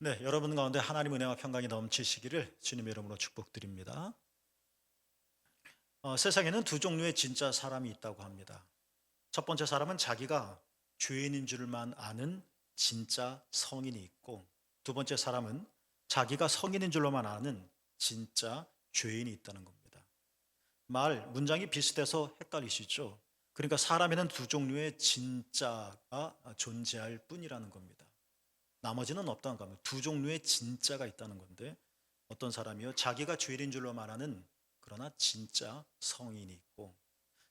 네, 여러분 가운데 하나님 은혜와 평강이 넘치시기를 주님의 이름으로 축복드립니다. 세상에는 두 종류의 진짜 사람이 있다고 합니다. 첫 번째 사람은 자기가 죄인인 줄만 아는 진짜 성인이 있고, 두 번째 사람은 자기가 성인인 줄로만 아는 진짜 죄인이 있다는 겁니다. 문장이 비슷해서 헷갈리시죠? 그러니까 사람에는 두 종류의 진짜가 존재할 뿐이라는 겁니다. 나머지는 없다는 겁니다. 두 종류의 진짜가 있다는 건데, 어떤 사람이요? 자기가 죄인인 줄로만 아는 그러나 진짜 성인이 있고,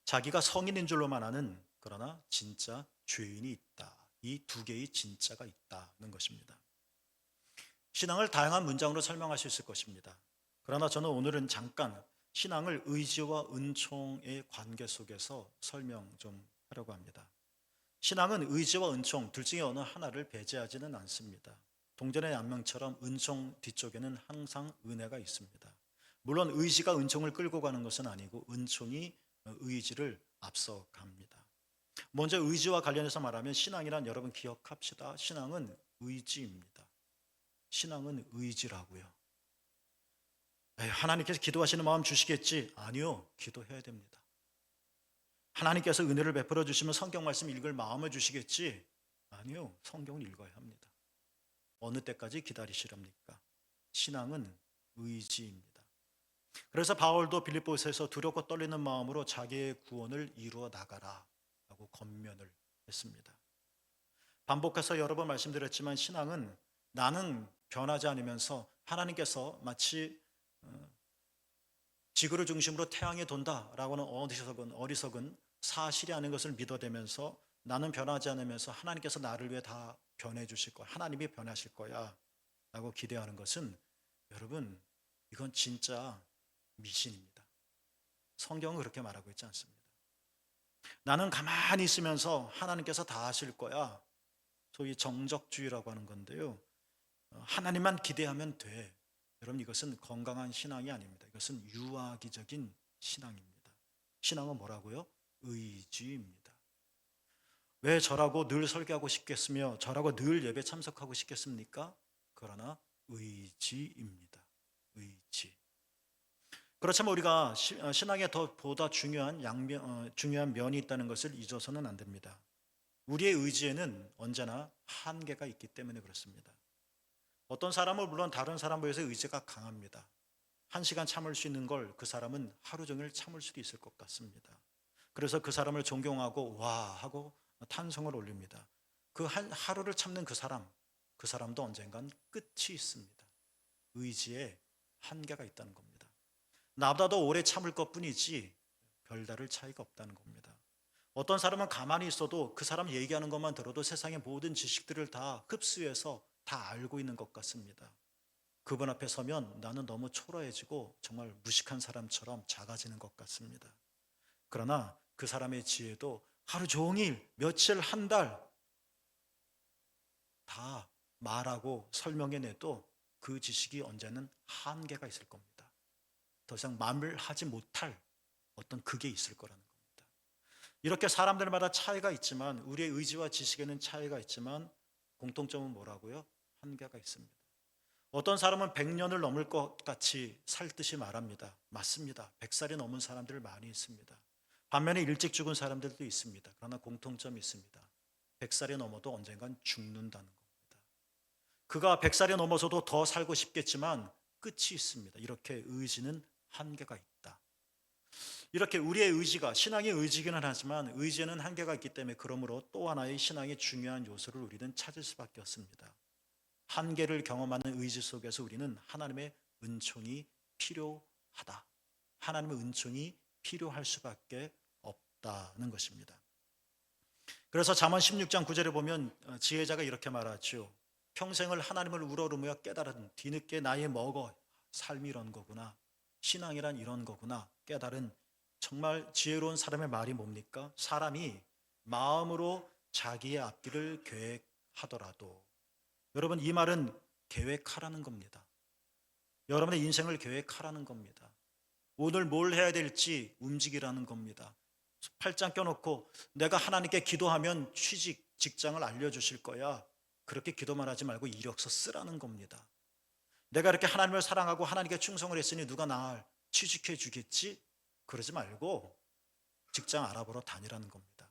자기가 성인인 줄로만 아는 그러나 진짜 죄인이 있다. 이 두 개의 진짜가 있다는 것입니다. 신앙을 다양한 문장으로 설명할 수 있을 것입니다. 그러나 저는 오늘은 잠깐 신앙을 의지와 은총의 관계 속에서 설명 좀 하려고 합니다. 신앙은 의지와 은총 둘 중에 어느 하나를 배제하지는 않습니다. 동전의 양면처럼 은총 뒤쪽에는 항상 은혜가 있습니다. 물론 의지가 은총을 끌고 가는 것은 아니고 은총이 의지를 앞서갑니다. 먼저 의지와 관련해서 말하면 신앙이란 여러분 기억합시다. 신앙은 의지입니다. 신앙은 의지라고요. 하나님께서 기도하시는 마음 주시겠지? 아니요. 기도해야 됩니다. 하나님께서 은혜를 베풀어 주시면 성경 말씀 읽을 마음을 주시겠지? 아니요. 성경을 읽어야 합니다. 어느 때까지 기다리시렵니까? 신앙은 의지입니다. 그래서 바울도 빌립보서에서 두렵고 떨리는 마음으로 자기의 구원을 이루어 나가라 라고 권면을 했습니다. 반복해서 여러 번 말씀드렸지만 신앙은 나는 변하지 않으면서 하나님께서 마치 지구를 중심으로 태양이 돈다라고는 어리석은 사실이 아닌 것을 믿어대면서 나는 변하지 않으면서 하나님께서 나를 위해 다 변해 주실 거야. 하나님이 변하실 거야 라고 기대하는 것은 여러분 이건 진짜 미신입니다. 성경은 그렇게 말하고 있지 않습니다. 나는 가만히 있으면서 하나님께서 다 하실 거야. 소위 정적주의라고 하는 건데요. 하나님만 기대하면 돼. 여러분 이것은 건강한 신앙이 아닙니다. 이것은 유아기적인 신앙입니다. 신앙은 뭐라고요? 의지입니다. 왜 저라고 늘 설교하고 싶겠으며 저라고 늘 예배 참석하고 싶겠습니까? 그러나 의지입니다. 의지. 그렇지만 우리가 신앙에 보다 중요한 면이 있다는 것을 잊어서는 안 됩니다. 우리의 의지에는 언제나 한계가 있기 때문에 그렇습니다. 어떤 사람은 물론 다른 사람에 비해서 의지가 강합니다. 1시간 참을 수 있는 걸 그 사람은 하루 종일 참을 수도 있을 것 같습니다. 그래서 그 사람을 존경하고 와 하고 탄성을 올립니다. 그 하루를 참는 그 사람도 언젠간 끝이 있습니다. 의지에 한계가 있다는 겁니다. 나보다도 오래 참을 것뿐이지 별다를 차이가 없다는 겁니다. 어떤 사람은 가만히 있어도 그 사람 얘기하는 것만 들어도 세상의 모든 지식들을 다 흡수해서 다 알고 있는 것 같습니다. 그분 앞에 서면 나는 너무 초라해지고 정말 무식한 사람처럼 작아지는 것 같습니다. 그러나 그 사람의 지혜도 하루 종일, 며칠, 한 달 다 말하고 설명해내도 그 지식이 언제는 한계가 있을 겁니다. 더 이상 말하지 못할 어떤 그게 있을 거라는 겁니다. 이렇게 사람들마다 차이가 있지만 우리의 의지와 지식에는 차이가 있지만 공통점은 뭐라고요? 한계가 있습니다. 어떤 사람은 100년을 넘을 것 같이 살 듯이 말합니다. 맞습니다. 100살이 넘은 사람들 많이 있습니다. 반면에 일찍 죽은 사람들도 있습니다. 그러나 공통점이 있습니다. 100살이 넘어도 언젠간 죽는다는 겁니다. 그가 100살이 넘어서도 더 살고 싶겠지만 끝이 있습니다. 이렇게 의지는 한계가 있다. 이렇게 우리의 의지가 신앙의 의지기는 하지만 의지에는 한계가 있기 때문에 그러므로 또 하나의 신앙의 중요한 요소를 우리는 찾을 수밖에 없습니다. 한계를 경험하는 의지 속에서 우리는 하나님의 은총이 필요하다. 하나님의 은총이 필요할 수밖에 없다는 것입니다. 그래서 잠언 16장 9절에 보면 지혜자가 이렇게 말하죠. 평생을 하나님을 우러러며 깨달은 뒤늦게 나이 먹어 삶이 이런 거구나. 신앙이란 이런 거구나. 깨달은 정말 지혜로운 사람의 말이 뭡니까? 사람이 마음으로 자기의 앞길을 계획하더라도 여러분 이 말은 계획하라는 겁니다. 여러분의 인생을 계획하라는 겁니다. 오늘 뭘 해야 될지 움직이라는 겁니다. 팔짱 껴놓고 내가 하나님께 기도하면 직장을 알려주실 거야. 그렇게 기도만 하지 말고 이력서 쓰라는 겁니다. 내가 이렇게 하나님을 사랑하고 하나님께 충성을 했으니 누가 날 취직해 주겠지? 그러지 말고 직장 알아보러 다니라는 겁니다.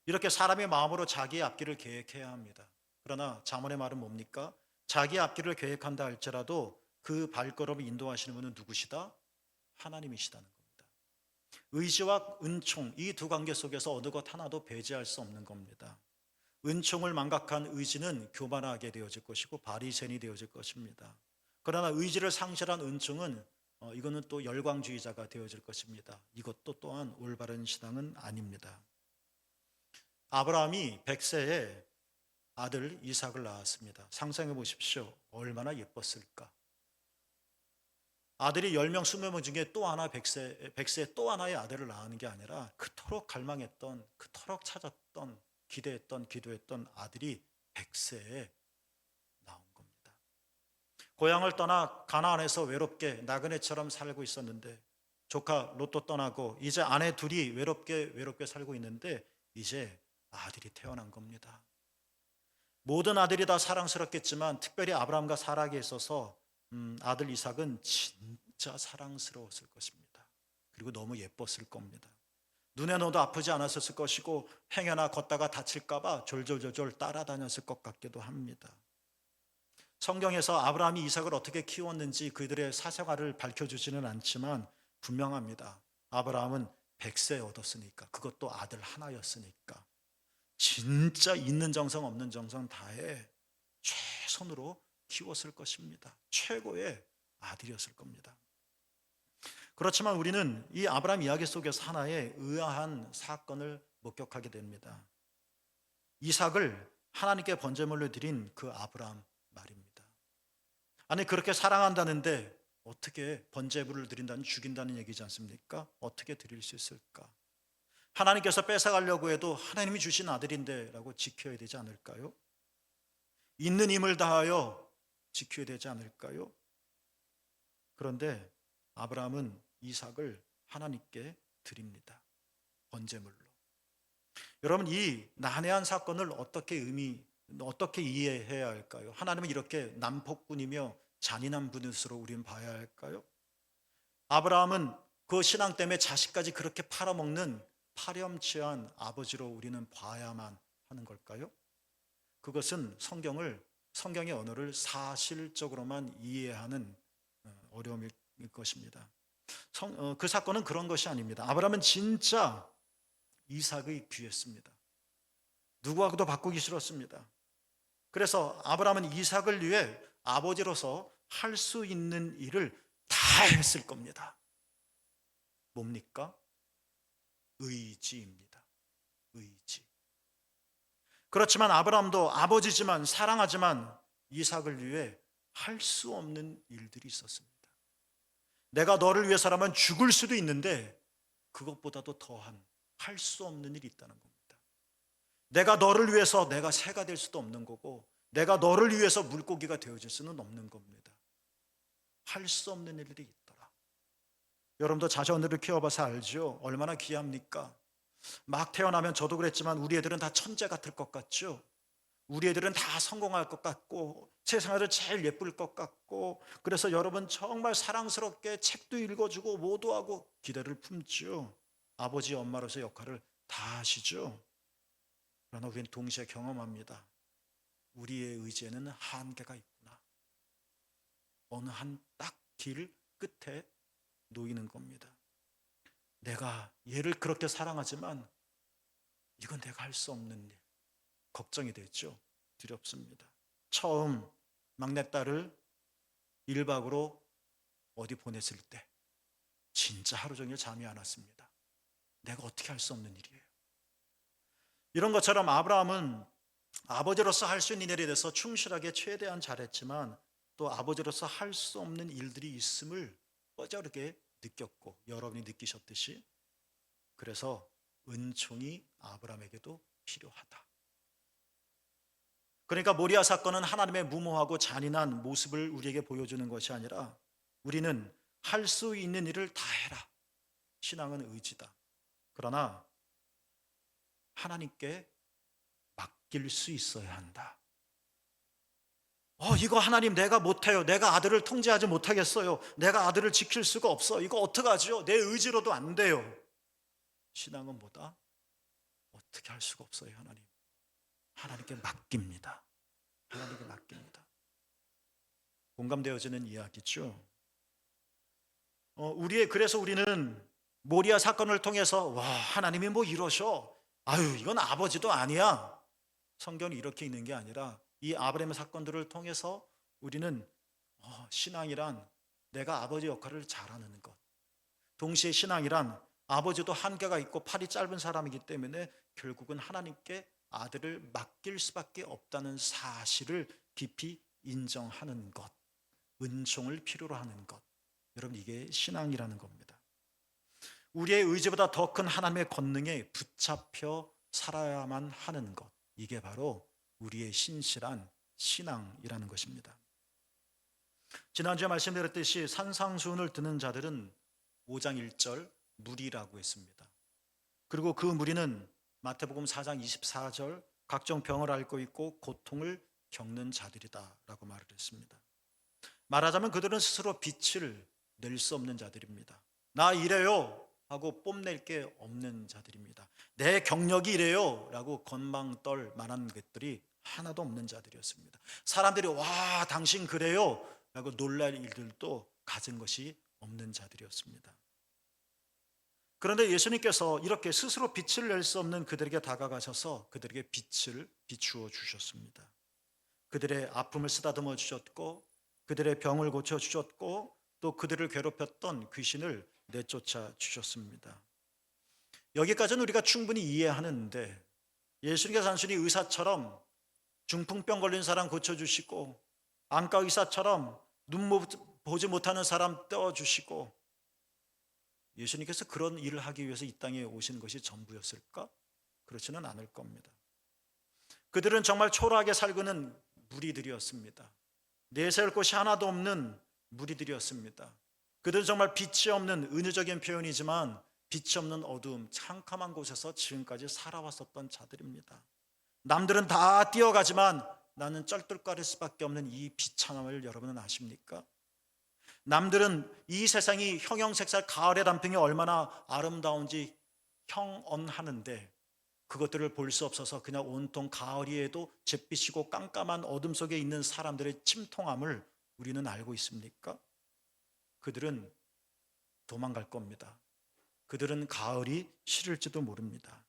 이렇게 사람의 마음으로 자기의 앞길을 계획해야 합니다. 그러나 잠언의 말은 뭡니까? 자기의 앞길을 계획한다 할지라도 그 발걸음을 인도하시는 분은 누구시다? 하나님이시다는 겁니다. 의지와 은총, 이 두 관계 속에서 어느 것 하나도 배제할 수 없는 겁니다. 은총을 망각한 의지는 교만하게 되어질 것이고 바리새인이 되어질 것입니다. 그러나 의지를 상실한 은총은 이거는 또 열광주의자가 되어질 것입니다. 이것도 또한 올바른 신앙은 아닙니다. 아브라함이 100세에 아들 이삭을 낳았습니다. 상상해 보십시오. 얼마나 예뻤을까. 아들이 10명, 20명 중에 또 하나 100세에 또 하나의 아들을 낳는 게 아니라 그토록 갈망했던, 그토록 찾았던, 기대했던, 기도했던 아들이 100세에 나온 겁니다. 고향을 떠나 가나안에서 외롭게 나그네처럼 살고 있었는데 조카 롯도 떠나고 이제 아내 둘이 외롭게 살고 있는데 이제 아들이 태어난 겁니다. 모든 아들이 다 사랑스럽겠지만 특별히 아브라함과 사라에게 있어서 아들 이삭은 진짜 사랑스러웠을 것입니다. 그리고 너무 예뻤을 겁니다. 눈에 넣어도 아프지 않았을 것이고 행여나 걷다가 다칠까 봐 졸졸졸 따라다녔을 것 같기도 합니다. 성경에서 아브라함이 이삭을 어떻게 키웠는지 그들의 사생활을 밝혀주지는 않지만 분명합니다. 아브라함은 100세 얻었으니까, 그것도 아들 하나였으니까 진짜 있는 정성 없는 정성 다해 최선으로 키웠을 것입니다. 최고의 아들이었을 겁니다. 그렇지만 우리는 이 아브라함 이야기 속에서 하나의 의아한 사건을 목격하게 됩니다. 이삭을 하나님께 번제물로 드린 그 아브라함 말입니다. 아니 그렇게 사랑한다는데 어떻게 번제물을 드린다는, 죽인다는 얘기지 않습니까? 어떻게 드릴 수 있을까? 하나님께서 뺏어가려고 해도 하나님이 주신 아들인데 라고 지켜야 되지 않을까요? 있는 힘을 다하여 지켜야 되지 않을까요? 그런데 아브라함은 이삭을 하나님께 드립니다. 번제물로. 여러분, 이 난해한 사건을 어떻게 이해해야 할까요? 하나님은 이렇게 난폭군이며 잔인한 분으로 우리는 봐야 할까요? 아브라함은 그 신앙 때문에 자식까지 그렇게 팔아먹는 파렴치한 아버지로 우리는 봐야만 하는 걸까요? 그것은 성경의 언어를 사실적으로만 이해하는 어려움일 것입니다. 그 사건은 그런 것이 아닙니다. 아브라함은 진짜 이삭의 귀했습니다. 누구하고도 바꾸기 싫었습니다. 그래서 아브라함은 이삭을 위해 아버지로서 할 수 있는 일을 다 했을 겁니다. 뭡니까? 의지입니다. 의지. 그렇지만 아브라함도 아버지지만 사랑하지만 이삭을 위해 할 수 없는 일들이 있었습니다. 내가 너를 위해서라면 죽을 수도 있는데 그것보다도 더한 할 수 없는 일이 있다는 겁니다. 내가 너를 위해서 내가 새가 될 수도 없는 거고 내가 너를 위해서 물고기가 되어질 수는 없는 겁니다. 할 수 없는 일들이 있더라. 여러분도 자녀들을 키워봐서 알죠? 얼마나 귀합니까? 막 태어나면 저도 그랬지만 우리 애들은 다 천재 같을 것 같죠? 우리 애들은 다 성공할 것 같고 세상에서 제일 예쁠 것 같고 그래서 여러분 정말 사랑스럽게 책도 읽어주고 모두 하고 기대를 품죠. 아버지 엄마로서 역할을 다 하시죠. 그러나 우리는 동시에 경험합니다. 우리의 의지에는 한계가 있구나. 어느 한 딱 길 끝에 놓이는 겁니다. 내가 얘를 그렇게 사랑하지만 이건 내가 할 수 없는 일. 걱정이 되죠. 두렵습니다. 처음 막내딸을 1박으로 어디 보냈을 때 진짜 하루 종일 잠이 안 왔습니다. 내가 어떻게 할 수 없는 일이에요. 이런 것처럼 아브라함은 아버지로서 할 수 있는 일에 대해서 충실하게 최대한 잘했지만 또 아버지로서 할 수 없는 일들이 있음을 뼈저리게 느꼈고 여러분이 느끼셨듯이 그래서 은총이 아브라함에게도 필요하다. 그러니까 모리아 사건은 하나님의 무모하고 잔인한 모습을 우리에게 보여주는 것이 아니라 우리는 할 수 있는 일을 다 해라. 신앙은 의지다. 그러나 하나님께 맡길 수 있어야 한다. 이거 하나님 내가 못해요. 내가 아들을 통제하지 못하겠어요. 내가 아들을 지킬 수가 없어. 이거 어떡하죠? 내 의지로도 안 돼요. 신앙은 뭐다? 어떻게 할 수가 없어요, 하나님. 하나님께 맡깁니다. 하나님께 맡깁니다. 공감되어지는 이야기죠. 그래서 우리는 모리아 사건을 통해서 와, 하나님이 뭐 이러셔. 아유, 이건 아버지도 아니야. 성경이 이렇게 있는 게 아니라 이 아브라함의 사건들을 통해서 우리는 신앙이란 내가 아버지 역할을 잘하는 것. 동시에 신앙이란 아버지도 한계가 있고 팔이 짧은 사람이기 때문에 결국은 하나님께 아들을 맡길 수밖에 없다는 사실을 깊이 인정하는 것. 은총을 필요로 하는 것. 여러분, 이게 신앙이라는 겁니다. 우리의 의지보다 더 큰 하나님의 권능에 붙잡혀 살아야만 하는 것. 이게 바로 우리의 신실한 신앙이라는 것입니다. 지난주에 말씀드렸듯이 산상수훈을 듣는 자들은 5장 1절 무리라고 했습니다. 그리고 그 무리는 마태복음 4장 24절 각종 병을 앓고 있고 고통을 겪는 자들이다 라고 말을 했습니다. 말하자면 그들은 스스로 빛을 낼 수 없는 자들입니다. 나 이래요 하고 뽐낼 게 없는 자들입니다. 내 경력이 이래요 라고 건방 떨 만한 것들이 하나도 없는 자들이었습니다. 사람들이 와, 당신 그래요 라고 놀랄 일들도 가진 것이 없는 자들이었습니다. 그런데 예수님께서 이렇게 스스로 빛을 낼 수 없는 그들에게 다가가셔서 그들에게 빛을 비추어 주셨습니다. 그들의 아픔을 쓰다듬어 주셨고 그들의 병을 고쳐 주셨고 또 그들을 괴롭혔던 귀신을 내쫓아 주셨습니다. 여기까지는 우리가 충분히 이해하는데 예수님께서 단순히 의사처럼 중풍병 걸린 사람 고쳐주시고 안과 의사처럼 눈 보지 못하는 사람 떼어주시고 예수님께서 그런 일을 하기 위해서 이 땅에 오신 것이 전부였을까? 그렇지는 않을 겁니다. 그들은 정말 초라하게 살고는 무리들이었습니다. 내세울 곳이 하나도 없는 무리들이었습니다. 그들은 정말 빛이 없는 은유적인 표현이지만 빛이 없는 어두움, 캄캄한 곳에서 지금까지 살아왔었던 자들입니다. 남들은 다 뛰어가지만 나는 쩔뚝거릴 수밖에 없는 이 비참함을 여러분은 아십니까? 남들은 이 세상이 형형색색 가을의 단풍이 얼마나 아름다운지 형언하는데 그것들을 볼 수 없어서 그냥 온통 가을이에도 잿빛이고 깜깜한 어둠 속에 있는 사람들의 침통함을 우리는 알고 있습니까? 그들은 도망갈 겁니다. 그들은 가을이 싫을지도 모릅니다.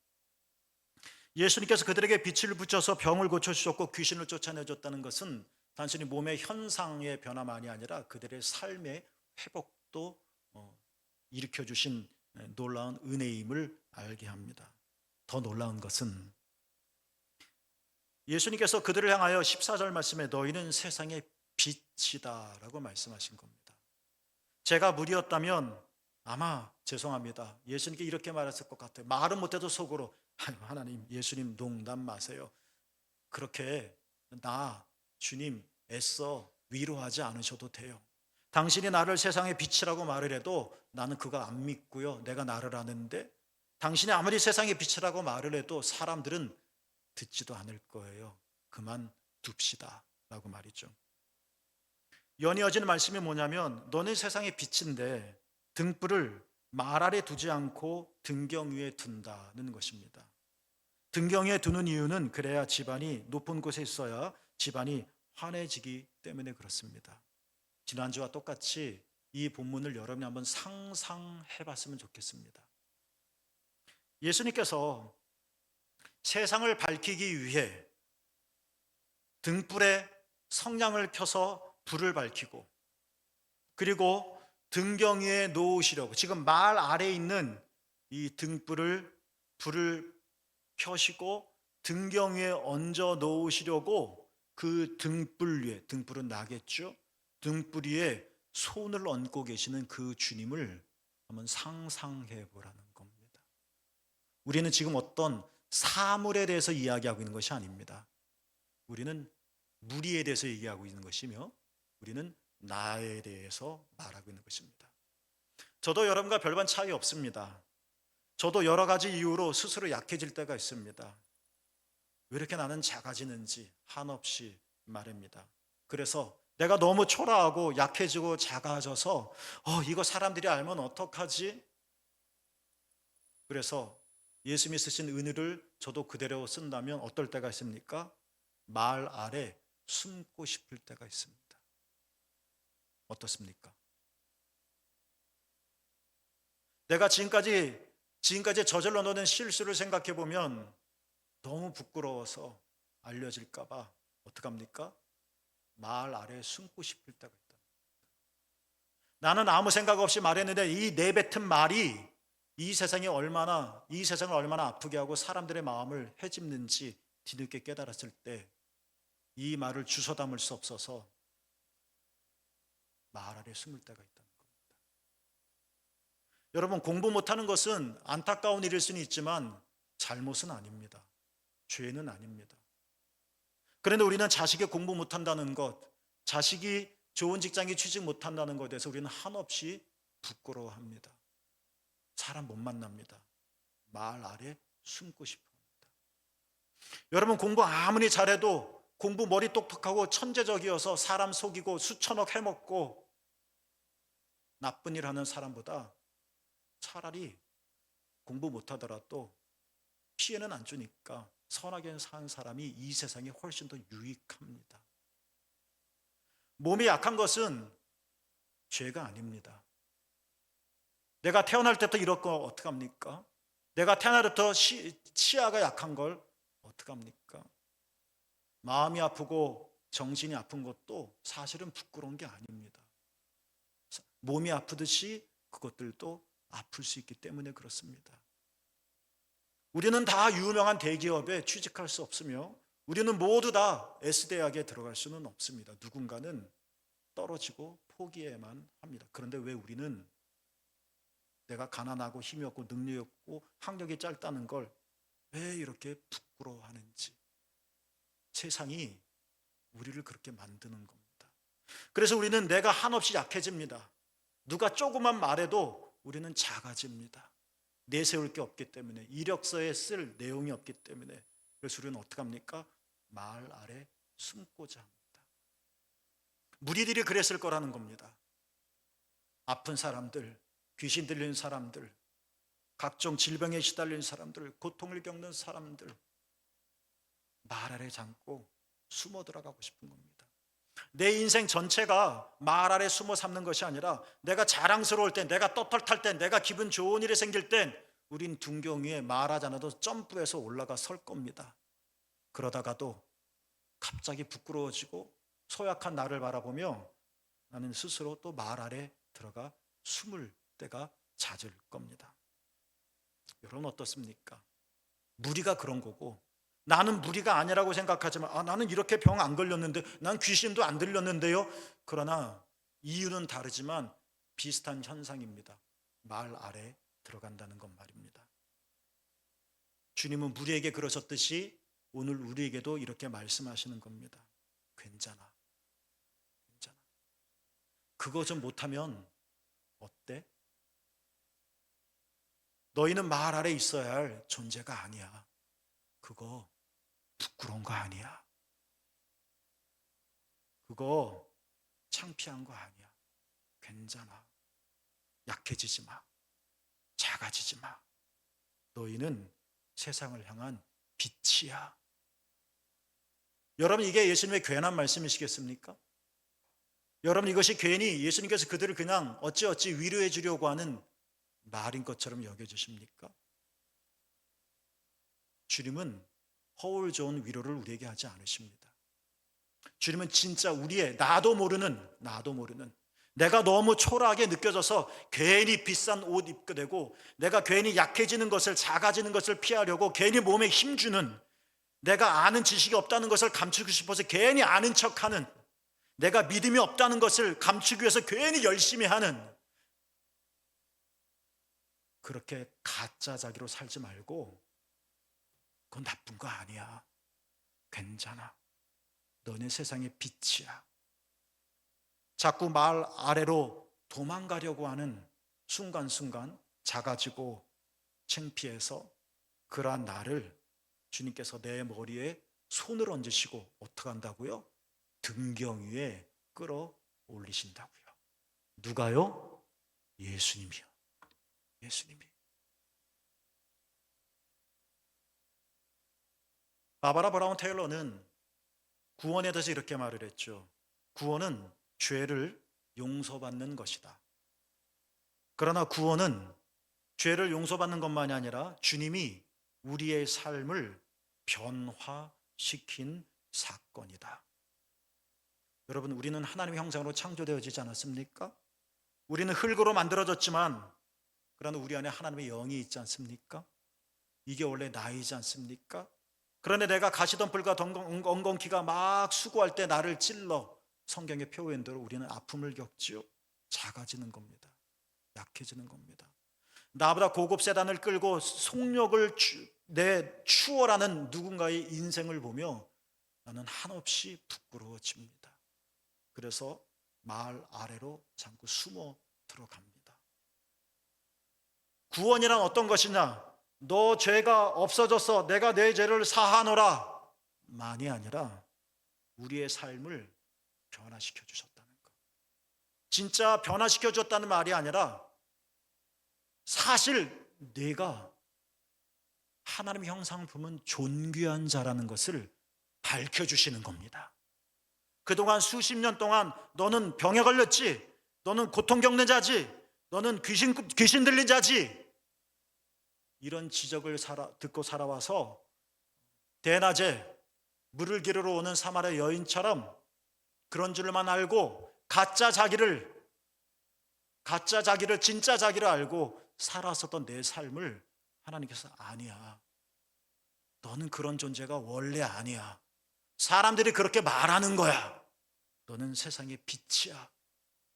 예수님께서 그들에게 빛을 붙여서 병을 고쳐주셨고 귀신을 쫓아내줬다는 것은 단순히 몸의 현상의 변화만이 아니라 그들의 삶의 회복도 일으켜주신 놀라운 은혜임을 알게 합니다. 더 놀라운 것은 예수님께서 그들을 향하여 14절 말씀에 너희는 세상의 빛이다 라고 말씀하신 겁니다. 제가 무리였다면 아마 죄송합니다. 예수님께 이렇게 말했을 것 같아요. 말은 못해도 속으로 하나님, 예수님 농담 마세요. 그렇게 나 주님 애써 위로하지 않으셔도 돼요. 당신이 나를 세상의 빛이라고 말을 해도 나는 그거 안 믿고요. 내가 나를 아는데 당신이 아무리 세상의 빛이라고 말을 해도 사람들은 듣지도 않을 거예요. 그만 둡시다 라고 말이죠. 연이어지는 말씀이 뭐냐면 너는 세상의 빛인데 등불을 말 아래 두지 않고 등경 위에 둔다는 것입니다. 등경 위에 두는 이유는 그래야 집안이 높은 곳에 있어야 집안이 환해지기 때문에 그렇습니다. 지난주와 똑같이 이 본문을 여러분이 한번 상상해 봤으면 좋겠습니다. 예수님께서 세상을 밝히기 위해 등불에 성냥을 켜서 불을 밝히고 그리고 등경 위에 놓으시려고 지금 말 아래에 있는 이 불을 켜시고 등경 위에 얹어 놓으시려고 그 등불 위에, 등불은 나겠죠? 등불 위에 손을 얹고 계시는 그 주님을 한번 상상해 보라는 겁니다. 우리는 지금 어떤 사물에 대해서 이야기하고 있는 것이 아닙니다. 우리는 무리에 대해서 얘기하고 있는 것이며 우리는 나에 대해서 말하고 있는 것입니다. 저도 여러분과 별반 차이 없습니다. 저도 여러 가지 이유로 스스로 약해질 때가 있습니다. 왜 이렇게 나는 작아지는지 한없이 말입니다. 그래서 내가 너무 초라하고 약해지고 작아져서 이거 사람들이 알면 어떡하지? 그래서 예수님이 쓰신 은혜를 저도 그대로 쓴다면 어떨 때가 있습니까? 말 아래 숨고 싶을 때가 있습니다. 어떻습니까? 내가 지금까지 저질러 놓은 실수를 생각해 보면 너무 부끄러워서 알려질까 봐 어떡합니까? 말 아래 숨고 싶을 때가 있다. 나는 아무 생각 없이 말했는데 이 내뱉은 말이 이 세상을 얼마나 아프게 하고 사람들의 마음을 헤집는지 뒤늦게 깨달았을 때 이 말을 주워 담을 수 없어서 말 아래 숨을 때가 있다는 겁니다. 여러분, 공부 못하는 것은 안타까운 일일 수는 있지만 잘못은 아닙니다. 죄는 아닙니다. 그런데 우리는 자식이 공부 못한다는 것, 자식이 좋은 직장에 취직 못한다는 것에 대해서 우리는 한없이 부끄러워합니다. 사람 못 만납니다. 말 아래 숨고 싶어 합니다. 여러분, 공부 아무리 잘해도 공부 머리 똑똑하고 천재적이어서 사람 속이고 수천억 해먹고 나쁜 일 하는 사람보다 차라리 공부 못하더라도 피해는 안 주니까 선하게 사는 사람이 이 세상에 훨씬 더 유익합니다. 몸이 약한 것은 죄가 아닙니다. 내가 태어날 때부터 이럴 거 어떡합니까? 내가 태어날 때부터 치아가 약한 걸 어떡합니까? 마음이 아프고 정신이 아픈 것도 사실은 부끄러운 게 아닙니다. 몸이 아프듯이 그것들도 아플 수 있기 때문에 그렇습니다. 우리는 다 유명한 대기업에 취직할 수 없으며 우리는 모두 다 S대학에 들어갈 수는 없습니다. 누군가는 떨어지고 포기해야만 합니다. 그런데 왜 우리는 내가 가난하고 힘이 없고 능력이 없고 학력이 짧다는 걸 왜 이렇게 부끄러워하는지, 세상이 우리를 그렇게 만드는 겁니다. 그래서 우리는 내가 한없이 약해집니다. 누가 조금만 말해도 우리는 작아집니다. 내세울 게 없기 때문에, 이력서에 쓸 내용이 없기 때문에. 그래서 우리는 어떻게 합니까? 말 아래 숨고자 합니다. 무리들이 그랬을 거라는 겁니다. 아픈 사람들, 귀신 들리는 사람들, 각종 질병에 시달리는 사람들, 고통을 겪는 사람들, 말 아래 잠고 숨어 들어가고 싶은 겁니다. 내 인생 전체가 말 아래 숨어 삼는 것이 아니라 내가 자랑스러울 때, 내가 떳떳할 때, 내가 기분 좋은 일이 생길 땐 우린 둔경 위에 말하지 않아도 점프해서 올라가 설 겁니다. 그러다가도 갑자기 부끄러워지고 소약한 나를 바라보며 나는 스스로 또 말 아래 들어가 숨을 때가 잦을 겁니다. 여러분 어떻습니까? 무리가 그런 거고, 나는 무리가 아니라고 생각하지만 나는 이렇게 병 안 걸렸는데, 난 귀신도 안 들렸는데요. 그러나 이유는 다르지만 비슷한 현상입니다. 말 아래 들어간다는 것 말입니다. 주님은 무리에게 그러셨듯이 오늘 우리에게도 이렇게 말씀하시는 겁니다. 괜찮아. 괜찮아. 그거 좀 못하면 어때? 너희는 말 아래 있어야 할 존재가 아니야. 그거 부끄러운 거 아니야. 그거 창피한 거 아니야. 괜찮아. 약해지지 마. 작아지지 마. 너희는 세상을 향한 빛이야. 여러분, 이게 예수님의 괜한 말씀이시겠습니까? 여러분, 이것이 괜히 예수님께서 그들을 그냥 어찌어찌 위로해 주려고 하는 말인 것처럼 여겨지십니까? 주님은 허울 좋은 위로를 우리에게 하지 않으십니다. 주님은 진짜 우리의 나도 모르는 내가 너무 초라하게 느껴져서 괜히 비싼 옷 입게 되고, 내가 괜히 약해지는 것을, 작아지는 것을 피하려고 괜히 몸에 힘주는, 내가 아는 지식이 없다는 것을 감추고 싶어서 괜히 아는 척하는, 내가 믿음이 없다는 것을 감추기 위해서 괜히 열심히 하는, 그렇게 가짜 자기로 살지 말고 그건 나쁜 거 아니야. 괜찮아. 너네 세상의 빛이야. 자꾸 말 아래로 도망가려고 하는 순간순간 작아지고 창피해서 그러한 나를 주님께서 내 머리에 손을 얹으시고 어떻게 한다고요? 등경 위에 끌어올리신다고요. 누가요? 예수님이요. 예수님이. 바바라 브라운 테일러는 구원에 대해서 이렇게 말을 했죠. 구원은 죄를 용서받는 것이다. 그러나 구원은 죄를 용서받는 것만이 아니라 주님이 우리의 삶을 변화시킨 사건이다. 여러분, 우리는 하나님의 형상으로 창조되어지지 않았습니까? 우리는 흙으로 만들어졌지만 그러나 우리 안에 하나님의 영이 있지 않습니까? 이게 원래 나이지 않습니까? 그런데 내가 가시덤불과 엉겅퀴가 막 수고할 때 나를 찔러 성경의 표현대로 우리는 아픔을 겪지요. 작아지는 겁니다. 약해지는 겁니다. 나보다 고급 세단을 끌고 속력을 추월하는 누군가의 인생을 보며 나는 한없이 부끄러워집니다. 그래서 말 아래로 잠깐 숨어 들어갑니다. 구원이란 어떤 것이냐? 너 죄가 없어졌어. 내가 내 죄를 사하노라. 만이 아니라 우리의 삶을 변화시켜 주셨다는 것. 진짜 변화시켜 줬다는 말이 아니라 사실 내가 하나님의 형상을 보면 존귀한 자라는 것을 밝혀주시는 겁니다. 그동안 수십 년 동안 너는 병에 걸렸지, 너는 고통 겪는 자지, 너는 귀신 들린 자지, 이런 지적을 듣고 살아와서 대낮에 물을 기르러 오는 사마리아 여인처럼 그런 줄만 알고 가짜 자기를 진짜 자기를 알고 살았었던 내 삶을 하나님께서 아니야, 너는 그런 존재가 원래 아니야, 사람들이 그렇게 말하는 거야, 너는 세상의 빛이야.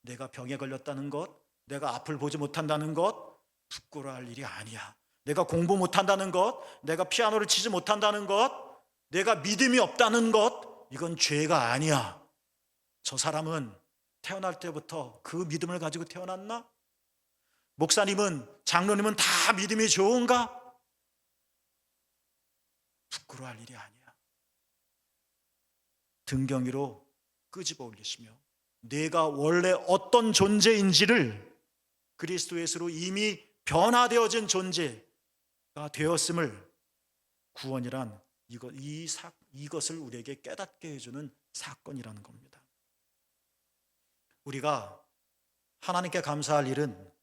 내가 병에 걸렸다는 것, 내가 앞을 보지 못한다는 것 부끄러워할 일이 아니야. 내가 공부 못한다는 것, 내가 피아노를 치지 못한다는 것, 내가 믿음이 없다는 것, 이건 죄가 아니야. 저 사람은 태어날 때부터 그 믿음을 가지고 태어났나? 목사님은, 장로님은 다 믿음이 좋은가? 부끄러워할 일이 아니야. 등경 위로 끄집어 올리시며 내가 원래 어떤 존재인지를 그리스도 예수로 이미 변화되어진 존재가 되었음을, 구원이란 이것을 우리에게 깨닫게 해주는 사건이라는 겁니다. 우리가 하나님께 감사할 일은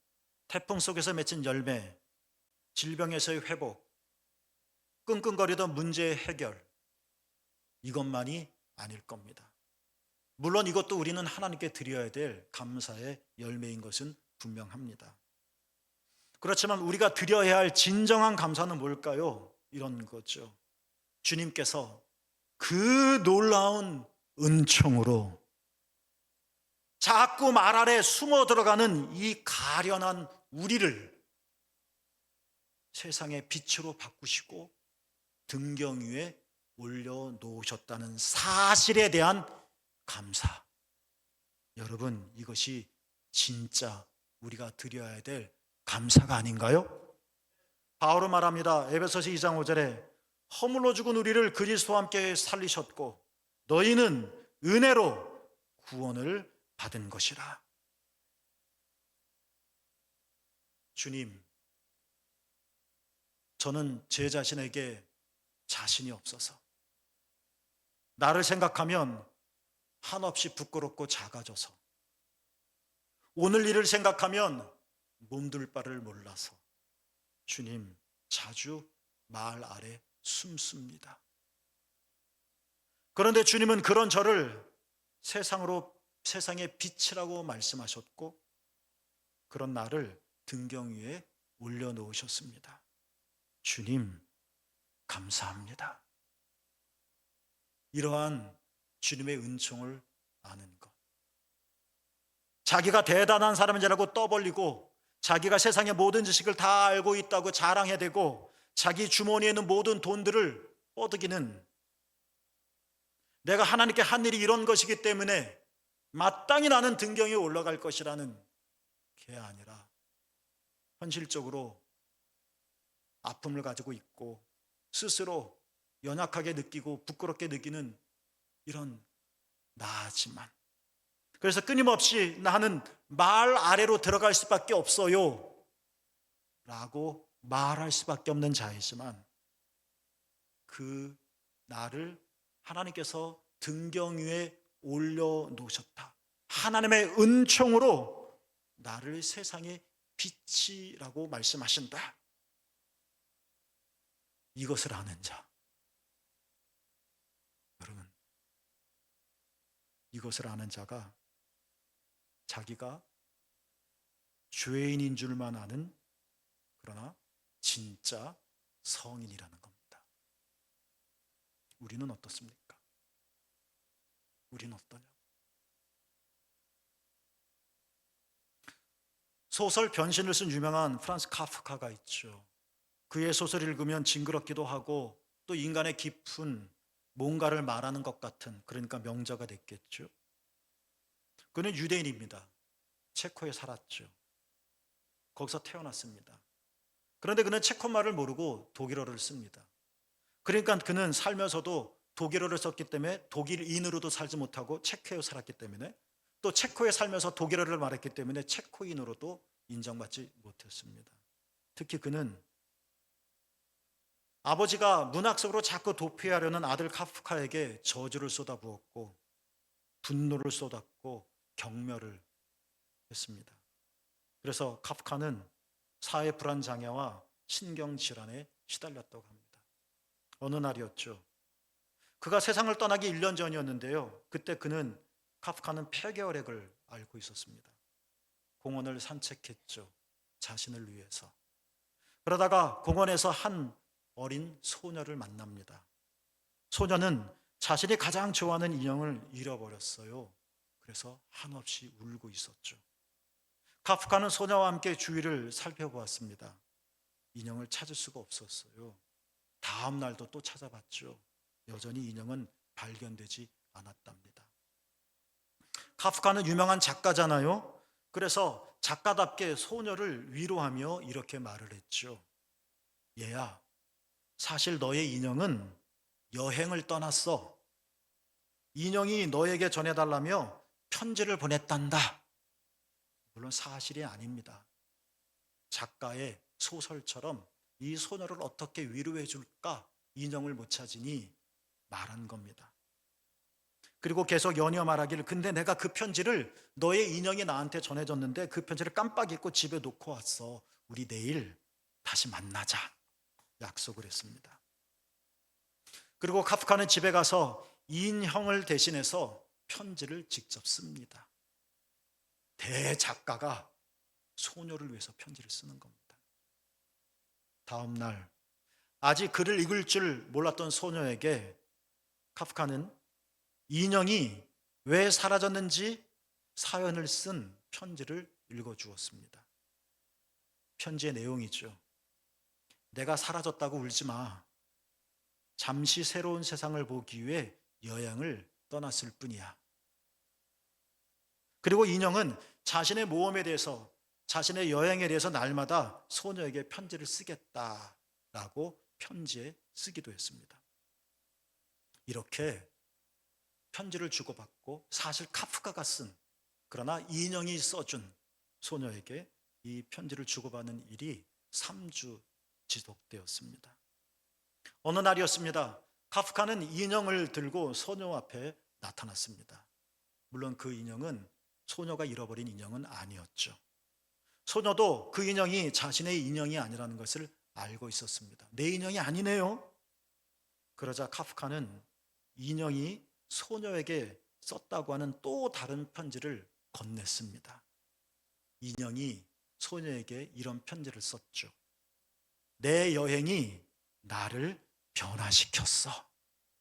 태풍 속에서 맺힌 열매, 질병에서의 회복, 끙끙거리던 문제의 해결, 이것만이 아닐 겁니다. 물론 이것도 우리는 하나님께 드려야 될 감사의 열매인 것은 분명합니다. 그렇지만 우리가 드려야 할 진정한 감사는 뭘까요? 이런 거죠. 주님께서 그 놀라운 은총으로 자꾸 말 아래 숨어 들어가는 이 가련한 우리를 세상의 빛으로 바꾸시고 등경 위에 올려놓으셨다는 사실에 대한 감사. 여러분, 이것이 진짜 우리가 드려야 될 감사가 아닌가요? 바울은 말합니다. 에베소서 2장 5절에 허물로 죽은 우리를 그리스도와 함께 살리셨고 너희는 은혜로 구원을 받은 것이라. 주님, 저는 제 자신에게 자신이 없어서 나를 생각하면 한없이 부끄럽고 작아져서 오늘 일을 생각하면 몸둘 바를 몰라서 주님, 자주 말 아래 숨습니다. 그런데 주님은 그런 저를 세상의 빛이라고 말씀하셨고 그런 나를 등경 위에 올려놓으셨습니다. 주님, 감사합니다. 이러한 주님의 은총을 아는 것, 자기가 대단한 사람인 줄 알고 떠벌리고 자기가 세상의 모든 지식을 다 알고 있다고 자랑해대고 자기 주머니에 있는 모든 돈들을 뻗으기는, 내가 하나님께 한 일이 이런 것이기 때문에 마땅히 나는 등경에 올라갈 것이라는 게 아니라 현실적으로 아픔을 가지고 있고 스스로 연약하게 느끼고 부끄럽게 느끼는 이런 나지만. 그래서 끊임없이 나는 말 아래로 들어갈 수밖에 없어요 라고 말할 수밖에 없는 자이지만, 그 나를 하나님께서 등경 위에 올려놓으셨다. 하나님의 은총으로 나를 세상의 빛이라고 말씀하신다. 이것을 아는 자. 여러분, 이것을 아는 자가 자기가 죄인인 줄만 아는, 그러나 진짜 성인이라는 겁니다. 우리는 어떻습니까? 우리는 어떠냐? 소설 변신을 쓴 유명한 프란츠 카프카가 있죠. 그의 소설을 읽으면 징그럽기도 하고 또 인간의 깊은 뭔가를 말하는 것 같은, 그러니까 명저가 됐겠죠. 그는 유대인입니다. 체코에 살았죠. 거기서 태어났습니다. 그런데 그는 체코말을 모르고 독일어를 씁니다. 그러니까 그는 살면서도 독일어를 썼기 때문에 독일인으로도 살지 못하고 체코에 살았기 때문에, 또 체코에 살면서 독일어를 말했기 때문에 체코인으로도 인정받지 못했습니다. 특히 그는 아버지가 문학 속으로 자꾸 도피하려는 아들 카프카에게 저주를 쏟아부었고 분노를 쏟았고 경멸을 했습니다. 그래서 카프카는 사회 불안 장애와 신경 질환에 시달렸다고 합니다. 어느 날이었죠. 그가 세상을 떠나기 1년 전이었는데요. 그때 카프카는 폐결핵을 앓고 있었습니다. 공원을 산책했죠. 자신을 위해서. 그러다가 공원에서 한 어린 소녀를 만납니다. 소녀는 자신이 가장 좋아하는 인형을 잃어버렸어요. 그래서 한없이 울고 있었죠. 카프카는 소녀와 함께 주위를 살펴보았습니다. 인형을 찾을 수가 없었어요. 다음 날도 또 찾아봤죠. 여전히 인형은 발견되지 않았답니다. 카프카는 유명한 작가잖아요. 그래서 작가답게 소녀를 위로하며 이렇게 말을 했죠. 얘야, 사실 너의 인형은 여행을 떠났어. 인형이 너에게 전해달라며 편지를 보냈단다. 물론 사실이 아닙니다. 작가의 소설처럼 이 소녀를 어떻게 위로해 줄까 인형을 못 찾으니 말한 겁니다. 그리고 계속 연이어 말하기를, 근데 내가 그 편지를 너의 인형이 나한테 전해줬는데 그 편지를 깜빡 잊고 집에 놓고 왔어. 우리 내일 다시 만나자. 약속을 했습니다. 그리고 카프카는 집에 가서 인형을 대신해서 편지를 직접 씁니다. 대작가가 소녀를 위해서 편지를 쓰는 겁니다. 다음 날 아직 글을 읽을 줄 몰랐던 소녀에게 카프카는 인형이 왜 사라졌는지 사연을 쓴 편지를 읽어주었습니다. 편지의 내용이죠. 내가 사라졌다고 울지 마. 잠시 새로운 세상을 보기 위해 여행을 떠났을 뿐이야. 그리고 인형은 자신의 모험에 대해서, 자신의 여행에 대해서 날마다 소녀에게 편지를 쓰겠다라고 편지에 쓰기도 했습니다. 이렇게 편지를 주고받고, 사실 카프카가 쓴, 그러나 인형이 써준 소녀에게 이 편지를 주고받는 일이 3주 지속되었습니다. 어느 날이었습니다. 카프카는 인형을 들고 소녀 앞에 나타났습니다. 물론 그 인형은 소녀가 잃어버린 인형은 아니었죠. 소녀도 그 인형이 자신의 인형이 아니라는 것을 알고 있었습니다. 내 인형이 아니네요. 그러자 카프카는 인형이 소녀에게 썼다고 하는 또 다른 편지를 건넸습니다. 인형이 소녀에게 이런 편지를 썼죠. 내 여행이 나를 변화시켰어.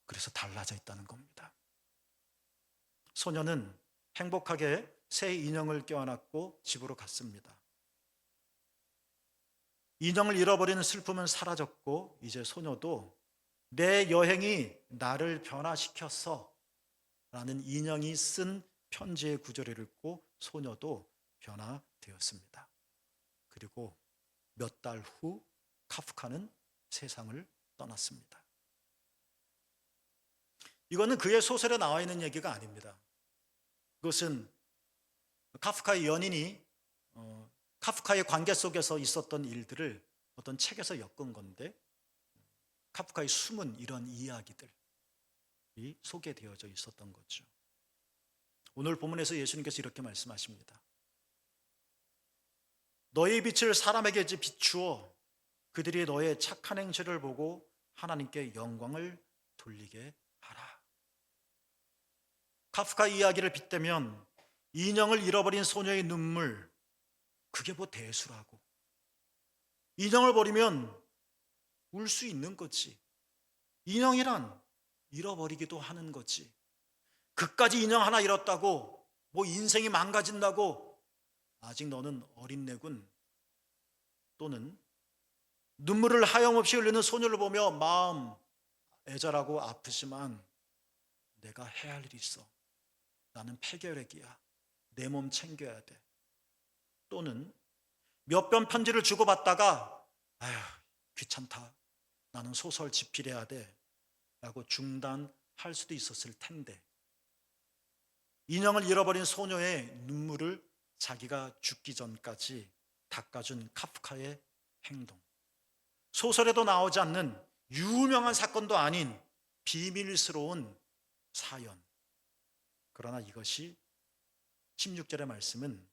그래서 달라져 있다는 겁니다. 소녀는 행복하게 새 인형을 껴안았고 집으로 갔습니다. 인형을 잃어버리는 슬픔은 사라졌고, 이제 소녀도 내 여행이 나를 변화시켰어 라는 인형이 쓴 편지의 구절을 읽고 소녀도 변화되었습니다. 그리고 몇 달 후 카프카는 세상을 떠났습니다. 이거는 그의 소설에 나와 있는 얘기가 아닙니다. 그것은 카프카의 연인이 카프카의 관계 속에서 있었던 일들을 어떤 책에서 엮은 건데, 카프카의 숨은 이런 이야기들이 소개되어져 있었던 거죠. 오늘 본문에서 예수님께서 이렇게 말씀하십니다. 너의 빛을 사람에게 비추어 그들이 너의 착한 행실을 보고 하나님께 영광을 돌리게 하라. 카프카 이야기를 빗대면 인형을 잃어버린 소녀의 눈물, 그게 뭐 대수라고. 인형을 버리면 울 수 있는 거지. 인형이란 잃어버리기도 하는 거지. 그까지 인형 하나 잃었다고 뭐 인생이 망가진다고 아직 너는 어린애군. 또는 눈물을 하염없이 흘리는 소녀를 보며 마음 애절하고 아프지만 내가 해야 할 일이 있어. 나는 폐결핵이야. 내 몸 챙겨야 돼. 또는 몇 번 편지를 주고받다가 아휴 귀찮다. 나는 소설 집필해야 돼. 라고 중단할 수도 있었을 텐데, 인형을 잃어버린 소녀의 눈물을 자기가 죽기 전까지 닦아준 카프카의 행동, 소설에도 나오지 않는 유명한 사건도 아닌 비밀스러운 사연. 그러나 이것이 16절의 말씀은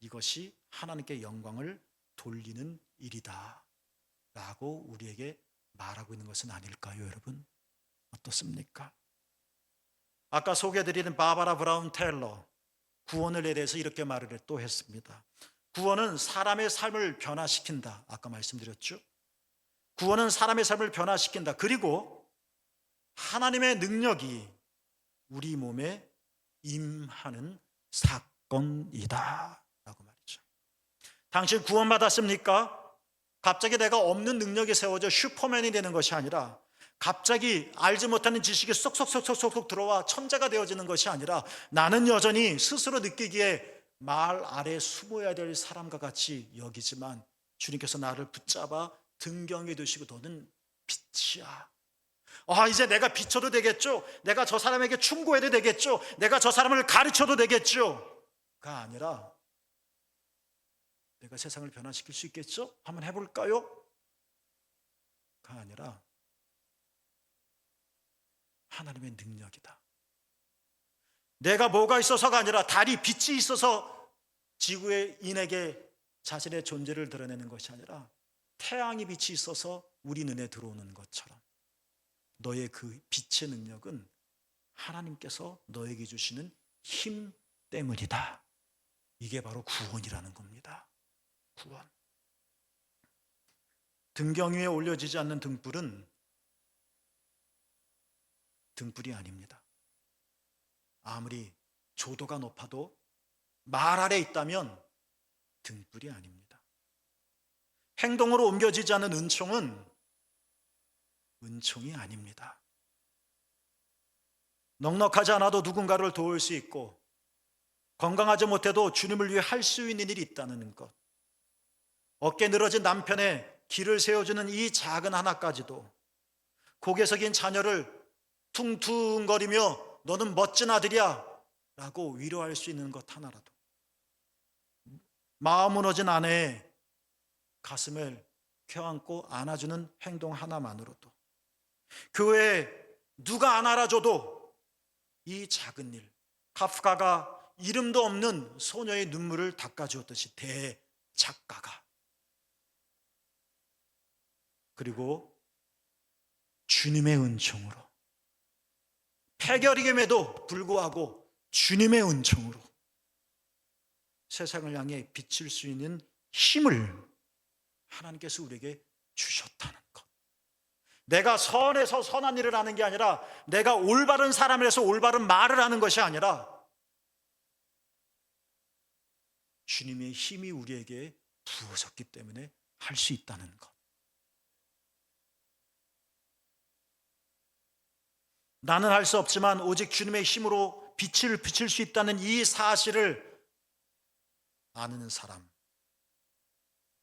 이것이 하나님께 영광을 돌리는 일이다 라고 우리에게 말하고 있는 것은 아닐까요, 여러분? 어떻습니까? 아까 소개해드리는 바바라 브라운 테일러, 구원에 대해서 이렇게 말을 또 했습니다. 구원은 사람의 삶을 변화시킨다. 아까 말씀드렸죠? 구원은 사람의 삶을 변화시킨다. 그리고 하나님의 능력이 우리 몸에 임하는 사건이다 라고 말이죠. 당신 구원받았습니까? 갑자기 내가 없는 능력이 세워져 슈퍼맨이 되는 것이 아니라, 갑자기 알지 못하는 지식이 쏙쏙쏙쏙쏙 들어와 천재가 되어지는 것이 아니라, 나는 여전히 스스로 느끼기에 말 아래 숨어야 될 사람과 같이 여기지만 주님께서 나를 붙잡아 등경해 두시고 너는 빛이야. 이제 내가 비춰도 되겠죠? 내가 저 사람에게 충고해도 되겠죠? 내가 저 사람을 가르쳐도 되겠죠? 가 아니라 내가 세상을 변화시킬 수 있겠죠? 한번 해볼까요? 가 아니라 하나님의 능력이다. 내가 뭐가 있어서가 아니라 달이 빛이 있어서 지구의 인에게 자신의 존재를 드러내는 것이 아니라 태양이 빛이 있어서 우리 눈에 들어오는 것처럼 너의 그 빛의 능력은 하나님께서 너에게 주시는 힘 때문이다. 이게 바로 구원이라는 겁니다. 구원. 등경 위에 올려지지 않는 등불은 등불이 아닙니다. 아무리 조도가 높아도 말 아래 있다면 등불이 아닙니다. 행동으로 옮겨지지 않는 은총은 은총이 아닙니다. 넉넉하지 않아도 누군가를 도울 수 있고, 건강하지 못해도 주님을 위해 할 수 있는 일이 있다는 것, 어깨 늘어진 남편의 길을 세워주는 이 작은 하나까지도, 고개 숙인 자녀를 퉁퉁거리며 너는 멋진 아들이야 라고 위로할 수 있는 것 하나라도, 마음 무너진 아내의 가슴을 껴안고 안아주는 행동 하나만으로도, 교회에 누가 안 알아줘도 이 작은 일, 카프카가 이름도 없는 소녀의 눈물을 닦아주었듯이 대작가가, 그리고 주님의 은총으로, 폐결임에도 불구하고 주님의 은총으로 세상을 향해 비칠 수 있는 힘을 하나님께서 우리에게 주셨다는 것. 내가 선해서 선한 일을 하는 게 아니라, 내가 올바른 사람이라서 올바른 말을 하는 것이 아니라, 주님의 힘이 우리에게 부어졌기 때문에 할 수 있다는 것. 나는 할 수 없지만 오직 주님의 힘으로 빛을 비칠 수 있다는 이 사실을 아는 사람,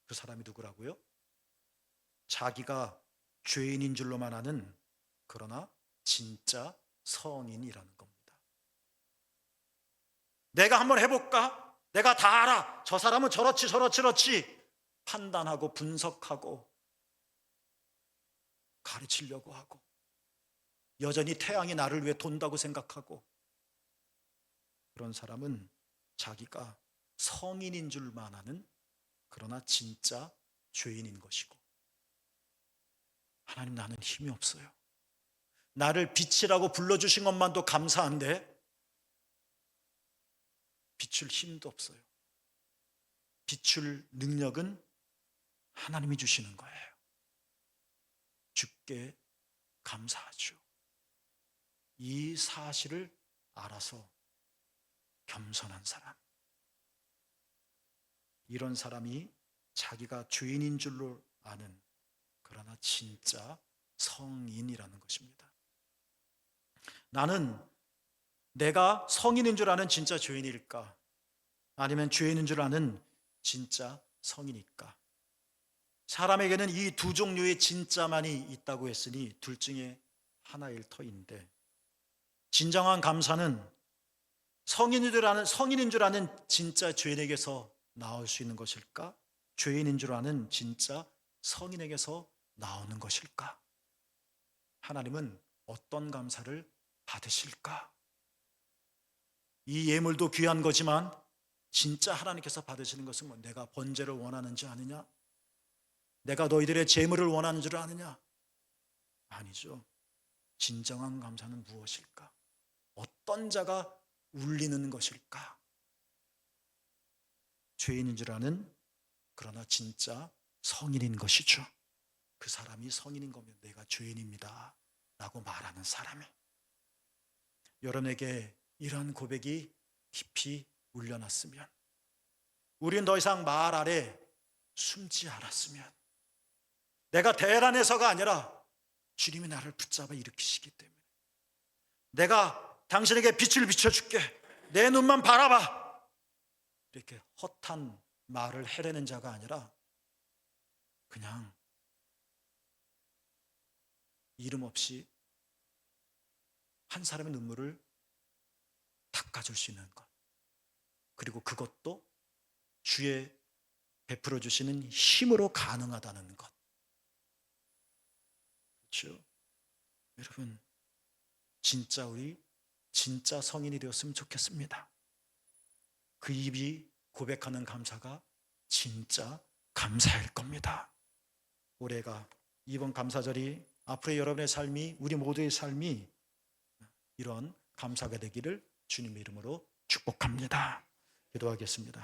그 사람이 누구라고요? 자기가 죄인인 줄로만 아는, 그러나 진짜 성인이라는 겁니다. 내가 한번 해볼까? 내가 다 알아. 저 사람은 저렇지 판단하고 분석하고 가르치려고 하고, 여전히 태양이 나를 위해 돈다고 생각하고, 그런 사람은 자기가 성인인 줄만 아는, 그러나 진짜 죄인인 것이고, 하나님, 나는 힘이 없어요. 나를 빛이라고 불러주신 것만도 감사한데 비출 힘도 없어요. 비출 능력은 하나님이 주시는 거예요. 주께 감사하죠. 이 사실을 알아서 겸손한 사람, 이런 사람이 자기가 죄인인 줄로 아는, 그러나 진짜 성인이라는 것입니다. 나는 내가 성인인 줄 아는 진짜 죄인일까? 아니면 죄인인 줄 아는 진짜 성인일까? 사람에게는 이 두 종류의 진짜만이 있다고 했으니 둘 중에 하나일 터인데, 진정한 감사는 성인인 줄 아는 진짜 죄인에게서 나올 수 있는 것일까? 죄인인 줄 아는 진짜 성인에게서 나오는 것일까? 하나님은 어떤 감사를 받으실까? 이 예물도 귀한 거지만 진짜 하나님께서 받으시는 것은 뭐 내가 번제를 원하는지 아느냐? 내가 너희들의 재물을 원하는 줄 아느냐? 아니죠. 진정한 감사는 무엇일까? 어떤 자가 울리는 것일까? 죄인인 줄 아는, 그러나 진짜 성인인 것이죠. 그 사람이 성인인 거면 내가 죄인입니다 라고 말하는 사람이. 여러분에게 이러한 고백이 깊이 울려났으면, 우린 더 이상 말 아래 숨지 않았으면, 내가 대란해서가 아니라 주님이 나를 붙잡아 일으키시기 때문에, 내가 당신에게 빛을 비춰줄게, 내 눈만 바라봐, 이렇게 헛한 말을 해내는 자가 아니라 그냥 이름 없이 한 사람의 눈물을 닦아줄 수 있는 것, 그리고 그것도 주의 베풀어 주시는 힘으로 가능하다는 것. 그렇죠? 여러분, 우리 진짜 성인이 되었으면 좋겠습니다. 그 입이 고백하는 감사가 진짜 감사일 겁니다. 올해가, 이번 감사절이 앞으로의 여러분의 삶이, 우리 모두의 삶이 이런 감사가 되기를 주님의 이름으로 축복합니다. 기도하겠습니다.